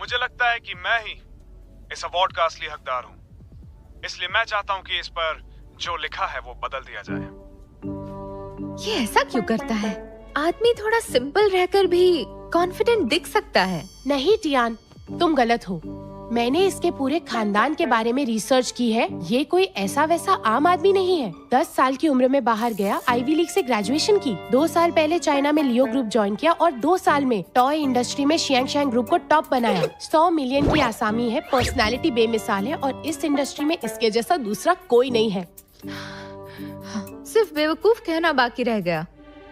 मुझे लगता है कि मैं ही इस अवार्ड का असली हकदार हूँ, इसलिए मैं चाहता हूँ कि इस पर जो लिखा है वो बदल दिया जाए। ये ऐसा क्यों करता है? आदमी थोड़ा सिंपल रहकर भी कॉन्फिडेंट दिख सकता है। नहीं टियान, तुम गलत हो। मैंने इसके पूरे खानदान के बारे में रिसर्च की है। ये कोई ऐसा वैसा आम आदमी नहीं है। 10 साल की उम्र में बाहर गया, आईवी लीग से ग्रेजुएशन की, 2 साल पहले चाइना में लियो ग्रुप ज्वाइन किया और 2 साल में टॉय इंडस्ट्री में शियांग ग्रुप को टॉप बनाया। 100 मिलियन की आसामी है, पर्सनालिटी बेमिसाल है और इस इंडस्ट्री में इसके जैसा दूसरा कोई नहीं है। सिर्फ बेवकूफ कहना बाकी रह गया।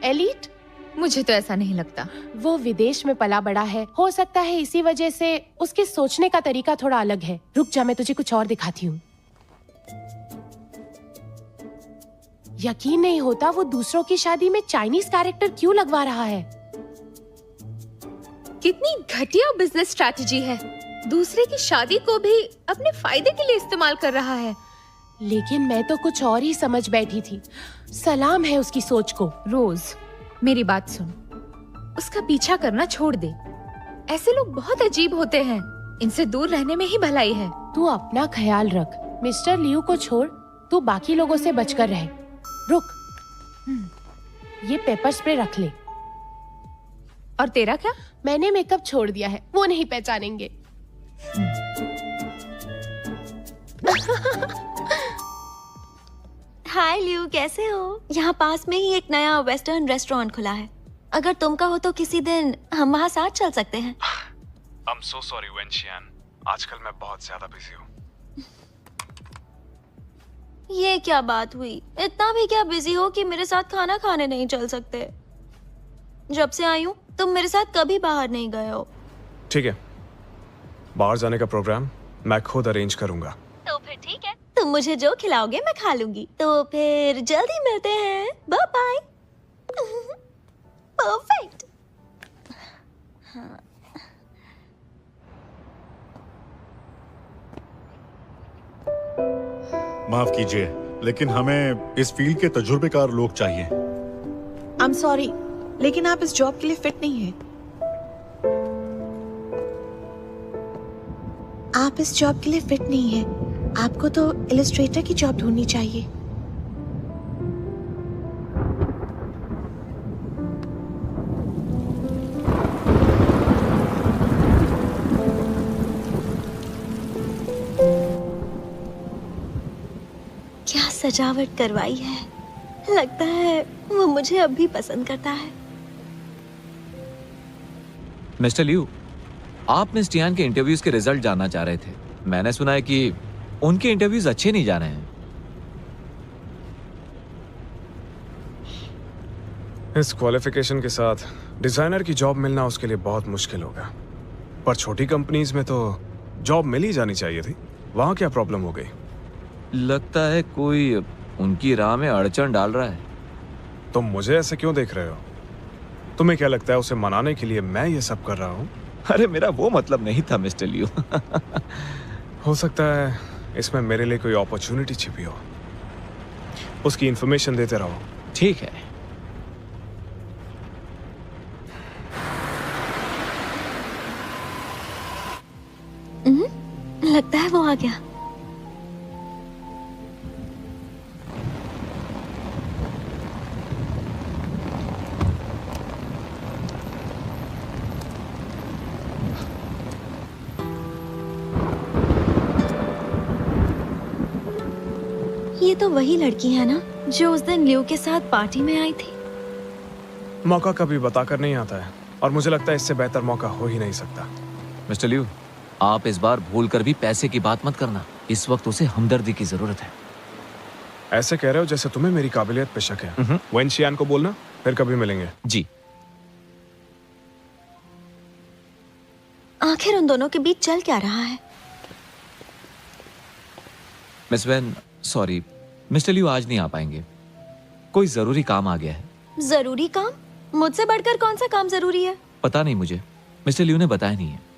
एलीट? मुझे तो ऐसा नहीं लगता। वो विदेश में पला बड़ा है, हो सकता है इसी वजह से उसके सोचने का तरीका थोड़ा अलग है। रुक जा, मैं तुझे कुछ और दिखाती हूँ। यकीन नहीं होता वो दूसरों की शादी में चाइनीज कैरेक्टर क्यों लगवा रहा है। कितनी घटिया बिजनेस स्ट्रैटेजी है। दूसरे की शादी को भी अपने फायदे के लिए इस्तेमाल कर रहा है। लेकिन मैं तो कुछ और ही समझ बैठी थी। सलाम है उसकी सोच को। रोज, मेरी बात सुन, उसका पीछा करना छोड़ दे। ऐसे लोग बहुत अजीब होते हैं, इनसे दूर रहने में ही भलाई है। तू अपना ख्याल रख। मिस्टर लियू को छोड़, तू बाकी लोगों से बचकर रहे। रुक, ये पेपर स्प्रे रख ले। और तेरा क्या? मैंने मेकअप छोड़ दिया है, वो नहीं पहचानेंगे। हाय लियू, कैसे हो? यहाँ पास में ही एक नया वेस्टर्न रेस्टोरेंट खुला है। अगर तुम कहो तो किसी दिन हम वहाँ साथ चल सकते हैं। I'm so sorry वेंशियान, आजकल मैं बहुत ज्यादा बिजी हूँ। ये क्या बात हुई? इतना भी क्या बिजी हो कि मेरे साथ खाना खाने नहीं चल सकते? जब से आई हूँ तुम मेरे साथ कभी बाहर नहीं गए हो। ठीक है, बाहर जाने का प्रोग्राम मैं खुद अरेंज करूंगा। तो फिर ठीक है, तुम मुझे जो खिलाओगे मैं खा लूंगी। तो फिर जल्दी मिलते हैं। Bye bye. परफेक्ट। माफ कीजिए, लेकिन हमें इस फील्ड के तजुर्बेकार लोग चाहिए। I'm sorry, लेकिन आप इस जॉब के लिए फिट नहीं हैं। आप इस जॉब के लिए फिट नहीं हैं। आपको तो इलस्ट्रेटर की जॉब ढूंढनी चाहिए। क्या सजावट करवाई है। लगता है वो मुझे अब भी पसंद करता है। मिस्टर लियू, आप मिस टियान के इंटरव्यूज के रिजल्ट जानना चाह रहे थे। मैंने सुना है कि उनके इंटरव्यूज अच्छे नहीं जा रहे हैं। इस क्वालिफिकेशन के साथ डिजाइनर की जॉब मिलना उसके लिए बहुत मुश्किल होगा। पर छोटी कंपनीज में तो जॉब मिल ही जानी चाहिए थी। वहां क्या प्रॉब्लम हो गई? लगता है कोई उनकी राह में अड़चन डाल रहा है। तुम मुझे ऐसे क्यों देख रहे हो? तुम्हें क्या लगता है उसे मनाने के लिए मैं ये सब कर रहा हूँ? अरे मेरा वो मतलब नहीं था मिस्टर लियू। हो सकता है इसमें मेरे लिए कोई अपॉर्चुनिटी छिपी हो। उसकी इंफॉर्मेशन देते रहो। ठीक है। लगता है वो आ गया। ये तो वही लड़की है ना जो उस दिन लियू के साथ पार्टी में आई थी। मौका कभी बताकर नहीं आता है और मुझे लगता है इससे बेहतर मौका हो ही नहीं सकता। मिस्टर लियू, आप इस बार भूलकर भी पैसे की बात मत करना। इस वक्त उसे हमदर्दी की जरूरत है। ऐसे कह रहे हो जैसे तुम्हें मेरी काबिलियत पे शक है। वेंशियान को बोलना, फिर कभी मिलेंगे। जी। आखिर उन दोनों के बीच चल क्या रहा है? Miss when, sorry, mister Liu आज नहीं आ पाएंगे। कोई जरूरी काम आ गया है। जरूरी काम? मुझसे बढ़कर कौन सा काम जरूरी है? पता नहीं मुझे, मिस्टर लियू ने बताया नहीं है।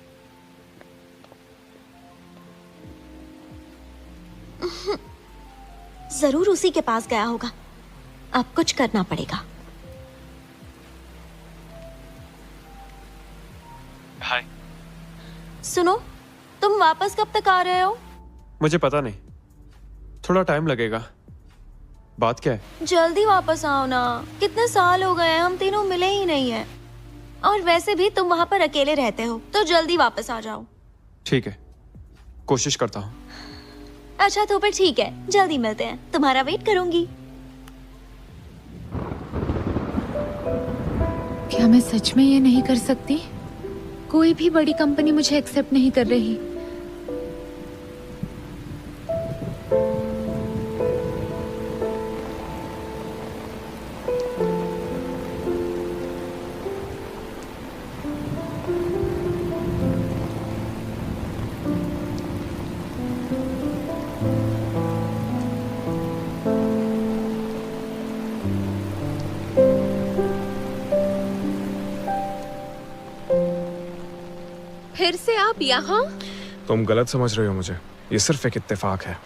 जरूर उसी के पास गया होगा। अब कुछ करना पड़ेगा। हाय। सुनो, तुम वापस कब तक आ रहे हो? मुझे पता नहीं, थोड़ा टाइम लगेगा। बात क्या है? जल्दी वापस आओ ना, कितने साल हो गए हम तीनों मिले ही नहीं है। और वैसे भी तुम वहाँ पर अकेले रहते हो, तो जल्दी वापस आ जाओ। ठीक है, कोशिश करता हूँ। अच्छा तो फिर ठीक है, जल्दी मिलते हैं, तुम्हारा वेट करूंगी। क्या मैं सच में ये नहीं कर सकती? कोई भी बड़ी कंपनी मुझे एक्सेप्ट नहीं कर रही। फिर से आप यहाँ? तुम गलत समझ रही हो मुझे, ये सिर्फ एक इत्तेफाक है।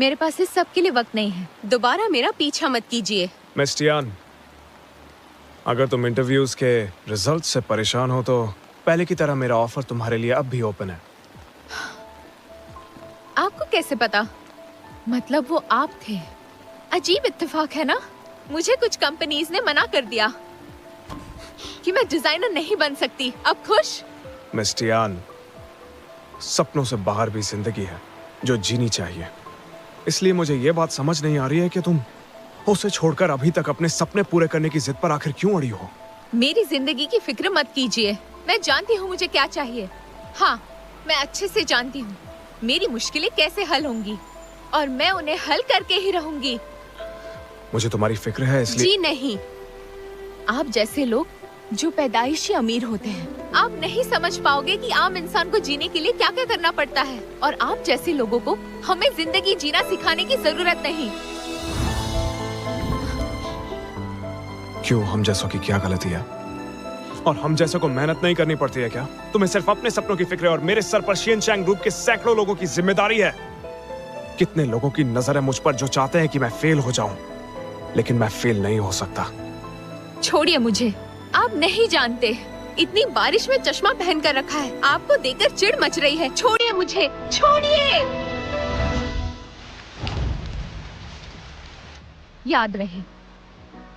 मेरे पास इस सब के लिए वक्त नहीं है। दोबारा मेरा पीछा मत कीजिए। मिस टियान, अगर तुम इंटरव्यूज के रिजल्ट से परेशान हो तो पहले की तरह मेरा ऑफर तुम्हारे लिए अब भी ओपन है। आपको कैसे पता? मतलब वो आप थे। अजीब इत्तेफाक है ना? मुझे कुछ कंपनीज ने मना कर दिया कि मैं डिजाइनर नहीं बन सकती। अब खुश? मिस टियान, सपनों से बाहर भी जिंदगी है जो जीनी चाहिए। इसलिए मुझे ये बात समझ नहीं आ रही है कि तुम उसे छोड़कर अभी तक अपने सपने पूरे करने की जिद पर आखिर क्यों अड़ी हो। मेरी जिंदगी की फिक्र मत कीजिए। मैं जानती हूँ मुझे क्या चाहिए। हाँ, मैं अच्छे से जानती हूँ मेरी मुश्किलें कैसे हल होंगी, और मैं उन्हें हल करके ही रहूंगी। मुझे तुम्हारी फिक्र है इसलिए। जी नहीं, आप जैसे लोग जो पैदाइशी अमीर होते हैं, आप नहीं समझ पाओगे कि आम इंसान को जीने के लिए क्या क्या करना पड़ता है। और आप जैसे लोगों को हमें जिंदगी जीना सिखाने की जरूरत नहीं। क्यों, हम जैसों की क्या गलती है? और हम जैसों को मेहनत नहीं करनी पड़ती है क्या? तुम्हें सिर्फ अपने सपनों की फिक्र है और मेरे सर पर शिनचैंग ग्रुप के सैकड़ों लोगों की जिम्मेदारी है। कितने लोगों की नजर है मुझ पर जो चाहते हैं कि मैं फेल हो जाऊं, लेकिन मैं फेल नहीं हो सकता। छोड़िए मुझे, आप नहीं जानते। इतनी बारिश में चश्मा पहन कर रखा है, आपको देखकर चिढ़ मच रही है। छोड़िए मुझे, छोड़िए। याद रहे,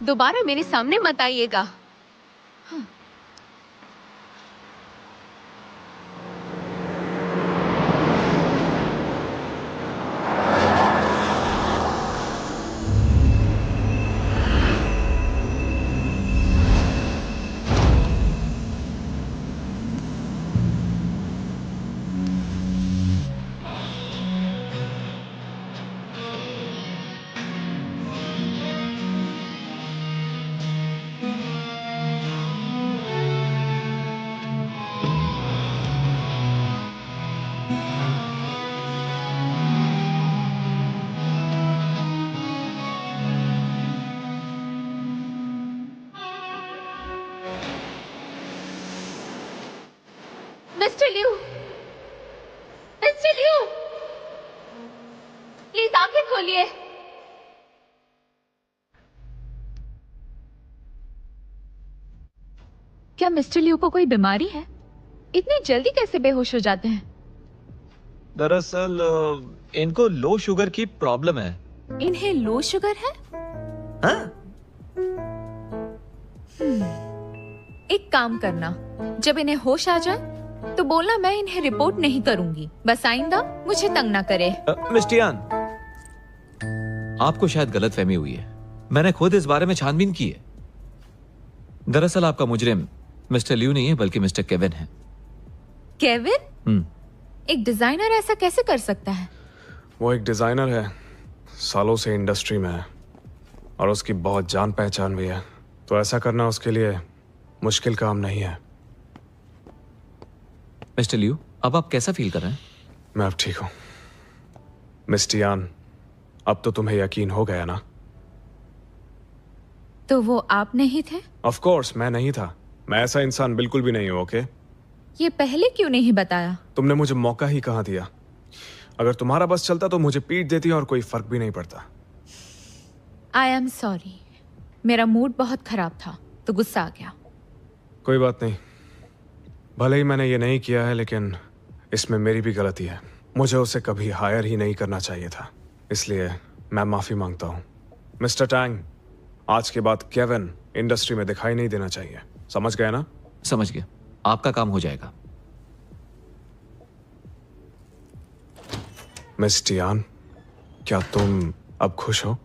दोबारा मेरे सामने मत आइएगा। मिस्टर लिू, मिस्टर लिू, प्लीज आंखें खोलिए। क्या मिस्टर लिू को कोई बीमारी है? इतनी जल्दी कैसे बेहोश हो जाते हैं? दरअसल इनको लो शुगर की प्रॉब्लम है। इन्हें लो शुगर है? हाँ? एक काम करना, जब इन्हें होश आ जाए तो बोलना मैं इन्हें रिपोर्ट नहीं करूंगी। बस आइंदा मुझे तंग ना करे। मिस टियान, आपको शायद गलतफहमी हुई है। मैंने खुद इस बारे में छानबीन की है। दरअसल आपका मुजरिम मिस्टर लिू नहीं है, बल्कि मिस्टर केविन है। केविन? एक डिजाइनर ऐसा कैसे कर सकता है? वो एक डिजाइनर है, सालों से इंडस्ट्री में है और उसकी बहुत जान पहचान भी है, तो ऐसा करना उसके लिए मुश्किल काम नहीं है। मिस्टर लिू, अब आप कैसा फील कर रहे हैं? मैं अब ठीक हूं। मिस टियान, अब तो तुम्हें यकीन हो गया ना? तो वो आप नहीं थे? ऑफ कोर्स मैं नहीं था। मैं ऐसा इंसान बिल्कुल भी नहीं हूं। ओके, ये पहले क्यों नहीं बताया? तुमने मुझे मौका ही कहाँ दिया। अगर तुम्हारा बस चलता तो मुझे पीट देती और कोई फर्क भी नहीं पड़ता। आई एम सॉरी, मेरा मूड बहुत खराब था तो गुस्सा आ गया। कोई बात नहीं, भले ही मैंने ये नहीं किया है, लेकिन इसमें मेरी भी गलती है। मुझे उसे कभी हायर ही नहीं करना चाहिए था, इसलिए मैं माफी मांगता हूँ। मिस्टर टैंग, आज के बाद केविन इंडस्ट्री में दिखाई नहीं देना चाहिए, समझ गए ना? समझ गया, आपका काम हो जाएगा। मिस टियान, क्या तुम अब खुश हो?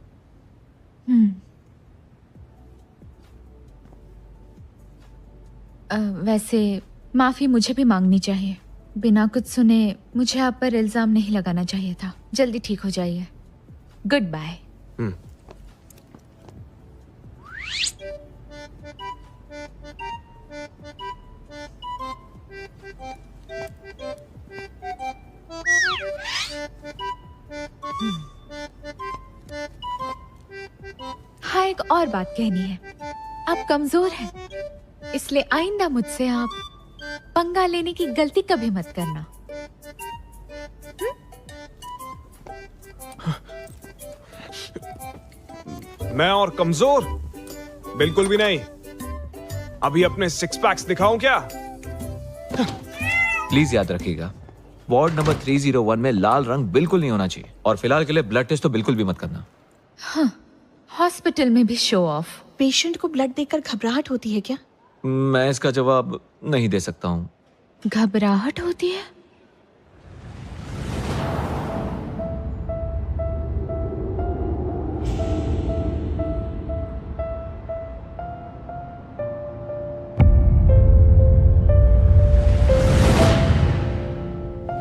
वैसे माफी मुझे भी मांगनी चाहिए। बिना कुछ सुने मुझे आप पर इल्जाम नहीं लगाना चाहिए था। जल्दी ठीक हो जाइए। Good bye. हाँ, एक और बात कहनी है। आप कमजोर हैं, इसलिए आइंदा मुझसे आप पंगा लेने की गलती कभी मत करना। मैं और कमजोर? बिल्कुल भी नहीं। अभी अपने सिक्स पैक्स दिखाऊं क्या? प्लीज याद रखिएगा, वार्ड नंबर 301 में लाल रंग बिल्कुल नहीं होना चाहिए, और फिलहाल के लिए ब्लड टेस्ट तो बिल्कुल भी मत करना। हॉस्पिटल में भी शो ऑफ। पेशेंट को ब्लड देखकर घबराहट होती है क्या? मैं इसका जवाब नहीं दे सकता हूँ। घबराहट होती है?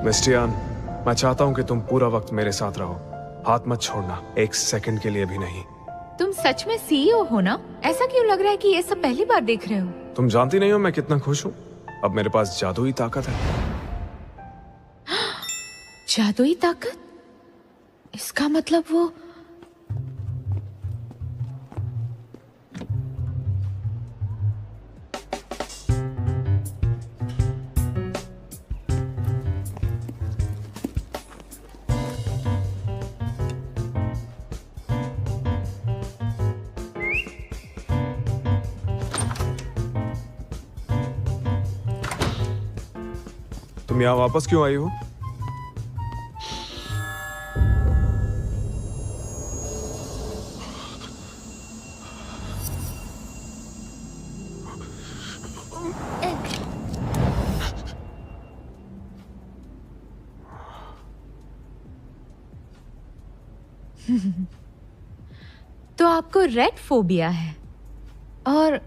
मिस टियान, मैं चाहता हूं कि तुम पूरा वक्त मेरे साथ रहो। हाथ मत छोड़ना, एक सेकंड के लिए भी नहीं। तुम सच में सीईओ हो ना? ऐसा क्यों लग रहा है कि ये सब पहली बार देख रहे हो? तुम जानती नहीं हो मैं कितना खुश हूँ। अब मेरे पास जादुई ताकत है। जादुई ताकत? इसका मतलब वो तुम यहाँ वापस क्यों आई हो? तो आपको रेड फोबिया है, और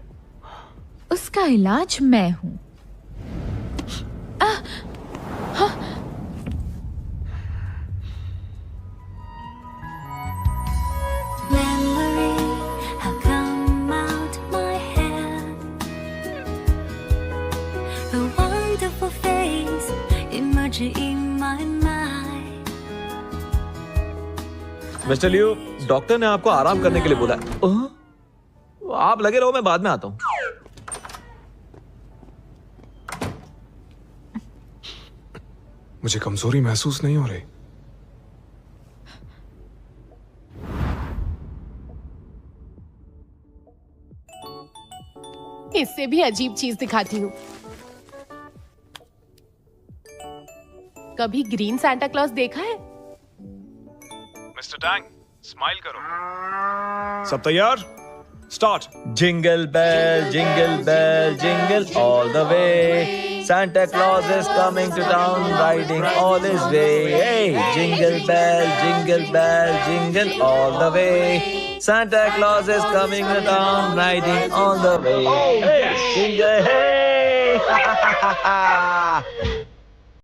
उसका इलाज मैं हूं। मिस्टर लियो, डॉक्टर ने आपको आराम करने के लिए बोला है। आप लगे रहो, मैं बाद में आता हूँ। मुझे कमजोरी महसूस नहीं हो रही। इससे भी अजीब चीज दिखाती हूँ। कभी ग्रीन सांता क्लॉज देखा है? मिस्टर टैंग, स्माइल करो। सब तैयार? Start. Jingle bell jingle all the way, Santa Claus is coming to town riding all his way. Hey, jingle bell jingle all the way, Santa Claus is coming to town riding all the way. Hey, jingle hey.